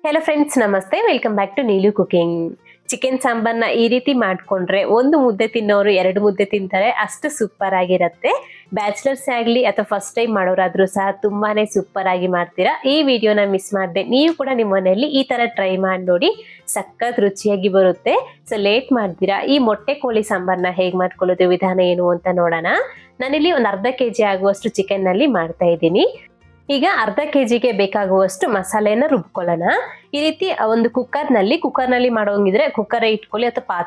Hello friends, ನಮಸ್ತೆ. Welcome back to Neelu cooking. Chicken ಸಾಂಬಾರ್ನ ಈ ರೀತಿ ಮಾಡ್ಕೊಂಡ್ರೆ ಒಂದು ಮುದ್ದೆ ತಿನ್ನೋರು 2 ಮುದ್ದೆ ತಿಂತಾರೆ, ಅಷ್ಟು ಸೂಪರ್ ಆಗಿರುತ್ತೆ. ಬ್ಯಾಚುಲರ್ಸ್ ಆಗಲಿ ಅಥವಾ ಫಸ್ಟ್ ಟೈಮ್ ಮಾಡೋರಾದ್ರೂ ಸಹ ತುಂಬಾನೇ ಸೂಪರ್ ಆಗಿ ಮಾಡ್ತೀರಾ. ಈ ವಿಡಿಯೋನ ಮಿಸ್ ಮಾಡದೆ ನೀವು ಕೂಡ ನಿಮ್ಮ ಮನೆಯಲ್ಲಿ ಈ ತರ ಟ್ರೈ ಮಾಡಿ ನೋಡಿ, ಸಖತ್ ರುಚಿಯಾಗಿ ಬರುತ್ತೆ. ಸೊ ಲೇಟ್ ಮಾಡ್ತೀರಾ, ಈ ಮೊಟ್ಟೆ ಕೋಳಿ ಸಾಂಬಾರ್ನ ಹೇಗೆ ಮಾಡ್ಕೊಳ್ಳೋದು, ವಿಧಾನ ಏನು ಅಂತ ನೋಡೋಣ. ನಾನಿಲ್ಲಿ ಒಂದು ಅರ್ಧ ಕೆಜಿ ಆಗುವಷ್ಟು ಚಿಕನ್ ನಲ್ಲಿ ಮಾಡ್ತಾ ಇದ್ದೀನಿ. ಈಗ ಅರ್ಧ ಕೆಜಿಗೆ ಬೇಕಾಗುವಷ್ಟು ಮಸಾಲೆನ ರುಬ್ಕೊಳ್ಳೋಣ. ಈ ರೀತಿ ಒಂದು ಕುಕ್ಕರ್ನಲ್ಲಿ ಮಾಡೋಂಗಿದ್ರೆ ಕುಕ್ಕರ್ ಇಟ್ಕೊಳ್ಳಿ, ಅಥವಾ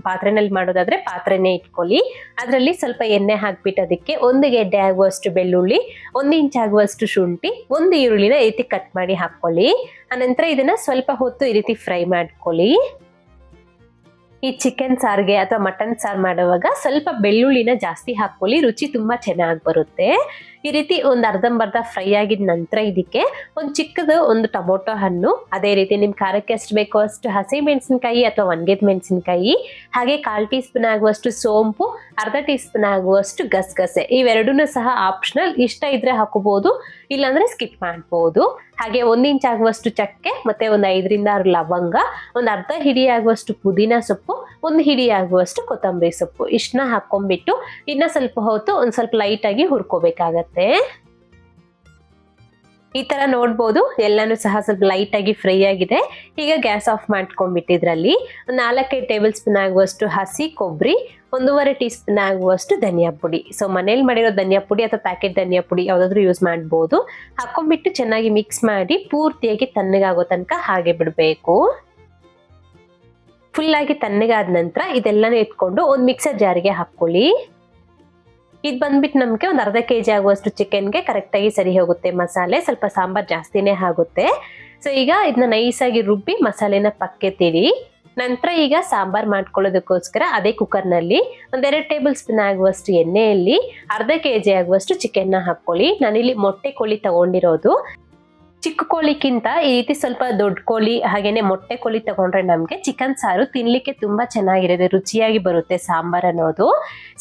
ಪಾತ್ರೆನಲ್ಲಿ ಮಾಡೋದಾದ್ರೆ ಪಾತ್ರೆನೇ ಇಟ್ಕೊಳ್ಳಿ. ಅದರಲ್ಲಿ ಸ್ವಲ್ಪ ಎಣ್ಣೆ ಹಾಕ್ಬಿಟ್ಟು ಅದಕ್ಕೆ 1 ಗೆಡ್ಡೆ ಆಗುವಷ್ಟು ಬೆಳ್ಳುಳ್ಳಿ, 1 ಇಂಚ್ ಆಗುವಷ್ಟು ಶುಂಠಿ, 1 ಈರುಳ್ಳಿನ ಈ ರೀತಿ ಕಟ್ ಮಾಡಿ ಹಾಕೊಳ್ಳಿ. ಆನಂತರ ಇದನ್ನ ಸ್ವಲ್ಪ ಹೊತ್ತು ಈ ರೀತಿ ಫ್ರೈ ಮಾಡ್ಕೊಳ್ಳಿ. ಈ ಚಿಕನ್ ಸಾರ್ಗೆ ಅಥವಾ ಮಟನ್ ಸಾರ್ ಮಾಡುವಾಗ ಸ್ವಲ್ಪ ಬೆಳ್ಳುಳ್ಳಿನ ಜಾಸ್ತಿ ಹಾಕೊಳ್ಳಿ, ರುಚಿ ತುಂಬಾ ಚೆನ್ನಾಗಿ ಬರುತ್ತೆ. ಈ ರೀತಿ ಒಂದು ಅರ್ಧಂಬರ್ಧ ಫ್ರೈ ಆಗಿದ ನಂತರ ಇದಕ್ಕೆ ಒಂದು ಟೊಮೊಟೊ ಹಣ್ಣು, ಅದೇ ರೀತಿ ನಿಮ್ ಖಾರಕ್ಕೆ ಎಷ್ಟು ಬೇಕೋ ಅಷ್ಟು ಹಸಿ ಮೆಣಸಿನಕಾಯಿ ಅಥವಾ ಒಣಗಿದ ಮೆಣಸಿನಕಾಯಿ, ಹಾಗೆ 1/4 ಟೀ ಸ್ಪೂನ್ ಆಗುವಷ್ಟು ಸೋಂಪು, ಅರ್ಧ ಟೀ ಸ್ಪೂನ್ ಆಗುವಷ್ಟು ಗಸಗಸೆ. ಇವೆರಡನ್ನೂ ಸಹ ಆಪ್ಷನಲ್, ಇಷ್ಟ ಇದ್ರೆ ಹಾಕೋಬಹುದು, ಇಲ್ಲಾಂದ್ರೆ ಸ್ಕಿಪ್ ಮಾಡಬಹುದು. ಹಾಗೆ 1 ಇಂಚ್ ಆಗುವಷ್ಟು ಚಕ್ಕೆ, ಮತ್ತೆ ಒಂದು 5 ರಿಂದ 6 ಲವಂಗ, ಒಂದು ಅರ್ಧ ಹಿಡಿ ಆಗುವಷ್ಟು ಪುದೀನ ಸೊಪ್ಪು, 1 ಹಿಡಿ ಆಗುವಷ್ಟು ಕೊತ್ತಂಬರಿ ಸೊಪ್ಪು. ಇಷ್ಟನ್ನ ಹಾಕೊಂಡ್ಬಿಟ್ಟು ಇನ್ನ ಸ್ವಲ್ಪ ಹೊತ್ತು ಒಂದ್ ಸ್ವಲ್ಪ ಲೈಟ್ ಆಗಿ ಹುರ್ಕೋಬೇಕಾಗತ್ತೆ. ಈ ತರ ನೋಡ್ಬೋದು, ಎಲ್ಲಾನು ಸಹ ಸ್ವಲ್ಪ ಲೈಟ್ ಆಗಿ ಫ್ರೈ ಆಗಿದೆ. ಈಗ ಗ್ಯಾಸ್ ಆಫ್ ಮಾಡ್ಕೊಂಡ್ಬಿಟ್ಟಿದ್ರಲ್ಲಿ 4 ಟೇಬಲ್ ಸ್ಪೂನ್ ಆಗುವಷ್ಟು ಹಸಿ ಕೊಬ್ಬರಿ, 1.5 ಟೀ ಸ್ಪೂನ್ ಆಗುವಷ್ಟು ಧನಿಯಾ ಪುಡಿ. ಸೊ ಮನೇಲಿ ಮಾಡಿರೋ ಧನಿಯಾ ಪುಡಿ ಅಥವಾ ಪ್ಯಾಕೆಟ್ ಧನಿಯಾ ಪುಡಿ ಯಾವ್ದಾದ್ರು ಯೂಸ್ ಮಾಡ್ಬೋದು. ಹಾಕೊಂಡ್ಬಿಟ್ಟು ಚೆನ್ನಾಗಿ ಮಿಕ್ಸ್ ಮಾಡಿ ಪೂರ್ತಿಯಾಗಿ ತಣ್ಣಗಾಗೋ ತನಕ ಹಾಗೆ ಬಿಡಬೇಕು. ಫುಲ್ ಆಗಿ ತಣ್ಣಗಾದ ನಂತರ ಇದೆಲ್ಲಾನು ಎತ್ಕೊಂಡು ಒಂದು ಮಿಕ್ಸರ್ ಜಾರಿಗೆ ಹಾಕೊಳ್ಳಿ. ಇದು ಬಂದ್ಬಿಟ್ಟು ನಮ್ಗೆ ಒಂದು ಅರ್ಧ ಕೆಜಿ ಆಗುವಷ್ಟು ಚಿಕನ್ಗೆ ಕರೆಕ್ಟ್ ಆಗಿ ಸರಿ ಹೋಗುತ್ತೆ ಮಸಾಲೆ, ಸ್ವಲ್ಪ ಸಾಂಬಾರ್ ಜಾಸ್ತಿನೇ ಆಗುತ್ತೆ. ಸೊ ಈಗ ಇದನ್ನ ನೈಸಾಗಿ ರುಬ್ಬಿ ಮಸಾಲೆನ ಪಕ್ಕೆತ್ತಿಡಿ. ನಂತರ ಈಗ ಸಾಂಬಾರ್ ಮಾಡ್ಕೊಳ್ಳೋದಕ್ಕೋಸ್ಕರ ಅದೇ ಕುಕ್ಕರ್ನಲ್ಲಿ 1-2 ಟೇಬಲ್ ಸ್ಪೂನ್ ಆಗುವಷ್ಟು ಎಣ್ಣೆಯಲ್ಲಿ ಅರ್ಧ ಕೆಜಿ ಆಗುವಷ್ಟು ಚಿಕನ್ನ ಹಾಕೊಳ್ಳಿ. ನಾನಿಲ್ಲಿ ಮೊಟ್ಟೆ ಕೋಳಿ ತಗೊಂಡಿರೋದು. ಚಿಕ್ಕ ಕೋಳಿಕ್ಕಿಂತ ಈ ರೀತಿ ಸ್ವಲ್ಪ ದೊಡ್ಡ ಕೋಳಿ ಹಾಗೇನೆ ಮೊಟ್ಟೆ ಕೋಳಿ ತಗೊಂಡ್ರೆ ನಮ್ಗೆ ಚಿಕನ್ ಸಾರು ತಿನ್ಲಿಕ್ಕೆ ತುಂಬಾ ಚೆನ್ನಾಗಿರುತ್ತೆ, ರುಚಿಯಾಗಿ ಬರುತ್ತೆ ಸಾಂಬಾರ್ ಅನ್ನೋದು.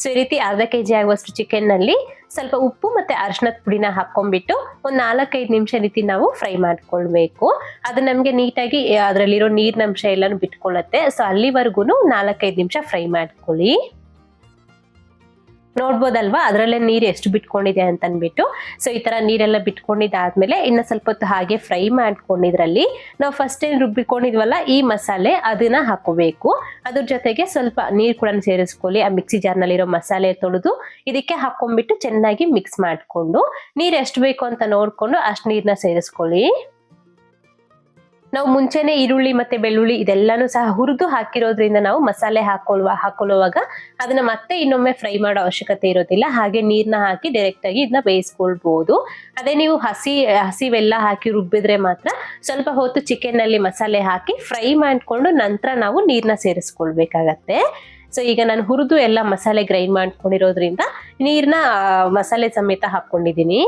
ಸೊ ಈ ರೀತಿ ಅರ್ಧ ಕೆಜಿ ಆಗುವಷ್ಟು ಚಿಕನ್ ನಲ್ಲಿ ಸ್ವಲ್ಪ ಉಪ್ಪು ಮತ್ತೆ ಅರಿಶಿನದ ಪುಡಿನ ಹಾಕೊಂಡ್ಬಿಟ್ಟು ಒಂದು 4-5 ನಿಮಿಷ ರೀತಿ ನಾವು ಫ್ರೈ ಮಾಡ್ಕೊಳ್ಬೇಕು. ಅದು ನಮ್ಗೆ ನೀಟಾಗಿ ಅದರಲ್ಲಿರೋ ನೀರಿನಂಶ ಎಲ್ಲಾನು ಬಿಟ್ಕೊಳ್ಳುತ್ತೆ. ಸೊ ಅಲ್ಲಿವರೆಗೂ 4-5 ನಿಮಿಷ ಫ್ರೈ ಮಾಡ್ಕೊಳ್ಳಿ. ನೋಡ್ಬೋದಲ್ವಾ ಅದರಲ್ಲೇ ನೀರು ಎಷ್ಟು ಬಿಟ್ಕೊಂಡಿದೆ ಅಂತ ಅಂದ್ಬಿಟ್ಟು. ಸೊ ಈ ತರ ನೀರೆಲ್ಲ ಬಿಟ್ಕೊಂಡಿದ್ದಾದ್ಮೇಲೆ ಇನ್ನ ಸ್ವಲ್ಪ ಹೊತ್ತು ಹಾಗೆ ಫ್ರೈ ಮಾಡ್ಕೊಂಡಿದ್ರಲ್ಲಿ ನಾವು ಫಸ್ಟ್ ಏನ್ ರುಬ್ಬಿಕೊಂಡಿದ್ವಲ್ಲ ಈ ಮಸಾಲೆ ಅದನ್ನ ಹಾಕೋಬೇಕು. ಅದ್ರ ಜೊತೆಗೆ ಸ್ವಲ್ಪ ನೀರು ಕೂಡ ಸೇರಿಸ್ಕೊಳ್ಳಿ. ಆ ಮಿಕ್ಸಿ ಜಾರ್ನಲ್ಲಿರೋ ಮಸಾಲೆ ತೊಳೆದು ಇದಕ್ಕೆ ಹಾಕೊಂಡ್ಬಿಟ್ಟು ಚೆನ್ನಾಗಿ ಮಿಕ್ಸ್ ಮಾಡ್ಕೊಂಡು ನೀರು ಎಷ್ಟು ಬೇಕು ಅಂತ ನೋಡ್ಕೊಂಡು ಅಷ್ಟು ನೀರನ್ನ ಸೇರಿಸ್ಕೊಳ್ಳಿ. ನಾವು ಮುಂಚೆನೆ ಈರುಳ್ಳಿ ಮತ್ತೆ ಬೆಳ್ಳುಳ್ಳಿ ಇದೆಲ್ಲಾನು ಸಹ ಹುರಿದು ಹಾಕಿರೋದ್ರಿಂದ ನಾವು ಮಸಾಲೆ ಹಾಕೊಳ್ಳುವಾಗ ಅದನ್ನ ಮತ್ತೆ ಇನ್ನೊಮ್ಮೆ ಫ್ರೈ ಮಾಡೋ ಅವಶ್ಯಕತೆ ಇರೋದಿಲ್ಲ. ಹಾಗೆ ನೀರ್ನ ಹಾಕಿ ಡೈರೆಕ್ಟ್ ಆಗಿ ಇದನ್ನ ಬೇಯಿಸ್ಕೊಳ್ಬಹುದು. ಅದೇ ನೀವು ಹಸಿವೆಲ್ಲ ಹಾಕಿ ರುಬ್ಬಿದ್ರೆ ಮಾತ್ರ ಸ್ವಲ್ಪ ಹೊತ್ತು ಚಿಕನ್ ನಲ್ಲಿ ಮಸಾಲೆ ಹಾಕಿ ಫ್ರೈ ಮಾಡ್ಕೊಂಡು ನಂತರ ನಾವು ನೀರ್ನ ಸೇರಿಸ್ಕೊಳ್ಬೇಕಾಗತ್ತೆ. ಸೊ ಈಗ ನಾನು ಹುರಿದು ಎಲ್ಲ ಮಸಾಲೆ ಗ್ರೈಂಡ್ ಮಾಡ್ಕೊಂಡಿರೋದ್ರಿಂದ ನೀರ್ನ ಮಸಾಲೆ ಸಮೇತ ಹಾಕೊಂಡಿದ್ದೀನಿ.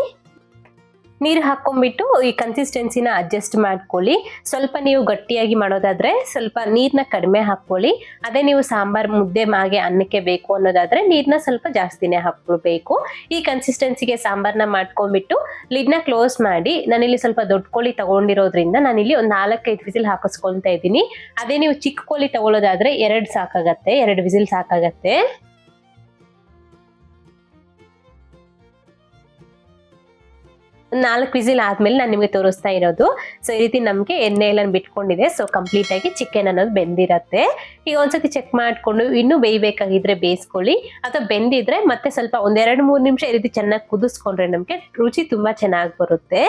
ನೀರು ಹಾಕೊಂಡ್ಬಿಟ್ಟು ಈ ಕನ್ಸಿಸ್ಟೆನ್ಸಿನ ಅಡ್ಜಸ್ಟ್ ಮಾಡ್ಕೊಳ್ಳಿ. ಸ್ವಲ್ಪ ನೀವು ಗಟ್ಟಿಯಾಗಿ ಮಾಡೋದಾದ್ರೆ ಸ್ವಲ್ಪ ನೀರನ್ನ ಕಡಿಮೆ ಹಾಕೊಳ್ಳಿ. ಅದೇ ನೀವು ಸಾಂಬಾರ್ ಮುದ್ದೆ ಮಾಗೆ ಅನ್ನಕ್ಕೆ ಬೇಕು ಅನ್ನೋದಾದ್ರೆ ನೀರನ್ನ ಸ್ವಲ್ಪ ಜಾಸ್ತಿನೇ ಹಾಕೊಳ್ಬೇಕು. ಈ ಕನ್ಸಿಸ್ಟೆನ್ಸಿಗೆ ಸಾಂಬಾರ್ನ ಮಾಡ್ಕೊಂಡ್ಬಿಟ್ಟು ಲಿಡ್ನ ಕ್ಲೋಸ್ ಮಾಡಿ, ನಾನಿಲ್ಲಿ ಸ್ವಲ್ಪ ದೊಡ್ಡ ಕೋಳಿ ತಗೊಂಡಿರೋದ್ರಿಂದ ನಾನಿಲ್ಲಿ ಒಂದು 4-5 ವಿಸಿಲ್ ಹಾಕಿಸ್ಕೊಳ್ತಾ ಇದ್ದೀನಿ. ಅದೇ ನೀವು ಚಿಕ್ಕ ಕೋಳಿ ತಗೊಳ್ಳೋದಾದ್ರೆ 2 ವಿಸಿಲ್ ಸಾಕಾಗತ್ತೆ. 4 ವಿಸಿಲ್ ಆದ್ಮೇಲೆ ನಾನು ನಿಮಗೆ ತೋರಿಸ್ತಾ ಇರೋದು. ಸೊ ಈ ರೀತಿ ನಮ್ಗೆ ಎಣ್ಣೆ ಎಲ್ಲ ಬಿಟ್ಕೊಂಡಿದೆ. ಸೊ ಕಂಪ್ಲೀಟ್ ಆಗಿ ಚಿಕನ್ ಅನ್ನೋದು ಬೆಂದಿರತ್ತೆ. ಈಗ ಒಂದ್ಸತಿ ಚೆಕ್ ಮಾಡ್ಕೊಂಡು ಇನ್ನೂ ಬೇಯಬೇಕಾಗಿದ್ರೆ ಬೇಯಿಸ್ಕೊಳ್ಳಿ, ಅಥವಾ ಬೆಂದಿದ್ರೆ ಮತ್ತೆ ಸ್ವಲ್ಪ 1-2-3 ನಿಮಿಷ ಈ ರೀತಿ ಚೆನ್ನಾಗಿ ಕುದಿಸ್ಕೊಂಡ್ರೆ ನಮ್ಗೆ ರುಚಿ ತುಂಬಾ ಚೆನ್ನಾಗಿ ಬರುತ್ತೆ.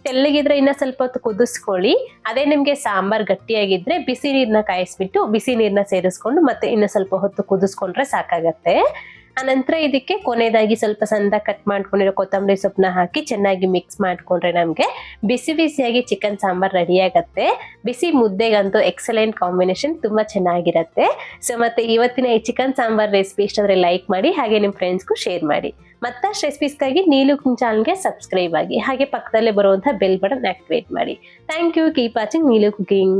ತೆಳ್ಳಗಿದ್ರೆ ಇನ್ನ ಸ್ವಲ್ಪ ಹೊತ್ತು ಕುದಿಸ್ಕೊಳ್ಳಿ. ಅದೇ ನಿಮ್ಗೆ ಸಾಂಬಾರ್ ಗಟ್ಟಿಯಾಗಿದ್ರೆ ಬಿಸಿ ನೀರನ್ನ ಕಾಯಿಸ್ಬಿಟ್ಟು ಬಿಸಿ ನೀರನ್ನ ಸೇರಿಸ್ಕೊಂಡು ಮತ್ತೆ ಇನ್ನು ಸ್ವಲ್ಪ ಹೊತ್ತು ಕುದಿಸ್ಕೊಂಡ್ರೆ ಸಾಕಾಗತ್ತೆ. ಆನಂತರ ಇದಕ್ಕೆ ಕೊನೆಯದಾಗಿ ಸ್ವಲ್ಪ ಸಣ್ಣದಾಗಿ ಕಟ್ ಮಾಡ್ಕೊಂಡಿರೋ ಕೊತ್ತಂಬರಿ ಸೊಪ್ಪನ್ನ ಹಾಕಿ ಚೆನ್ನಾಗಿ ಮಿಕ್ಸ್ ಮಾಡ್ಕೊಂಡ್ರೆ ನಮ್ಗೆ ಬಿಸಿ ಬಿಸಿಯಾಗಿ ಚಿಕನ್ ಸಾಂಬಾರ್ ರೆಡಿ ಆಗತ್ತೆ. ಬಿಸಿ ಮುದ್ದೆಗಂತೂ ಎಕ್ಸಲೆಂಟ್ ಕಾಂಬಿನೇಷನ್, ತುಂಬಾ ಚೆನ್ನಾಗಿರತ್ತೆ. ಸೊ ಮತ್ತೆ ಇವತ್ತಿನ ಈ ಚಿಕನ್ ಸಾಂಬಾರ್ ರೆಸಿಪಿ ಇಷ್ಟ ಆದ್ರೆ ಲೈಕ್ ಮಾಡಿ, ಹಾಗೆ ನಿಮ್ಮ ಫ್ರೆಂಡ್ಸ್ಗೂ ಶೇರ್ ಮಾಡಿ. ಮತ್ತಷ್ಟು ರೆಸಿಪೀಸ್ಗಾಗಿ ನೀಲು ಕುಕಿಂಗ್ ಚಾನಲ್ಗೆ ಸಬ್ಸ್ಕ್ರೈಬ್ ಆಗಿ, ಹಾಗೆ ಪಕ್ಕದಲ್ಲೇ ಬರುವಂತಹ ಬೆಲ್ ಬಟನ್ ಆಕ್ಟಿವೇಟ್ ಮಾಡಿ. Thank you. Keep watching Neelu cooking.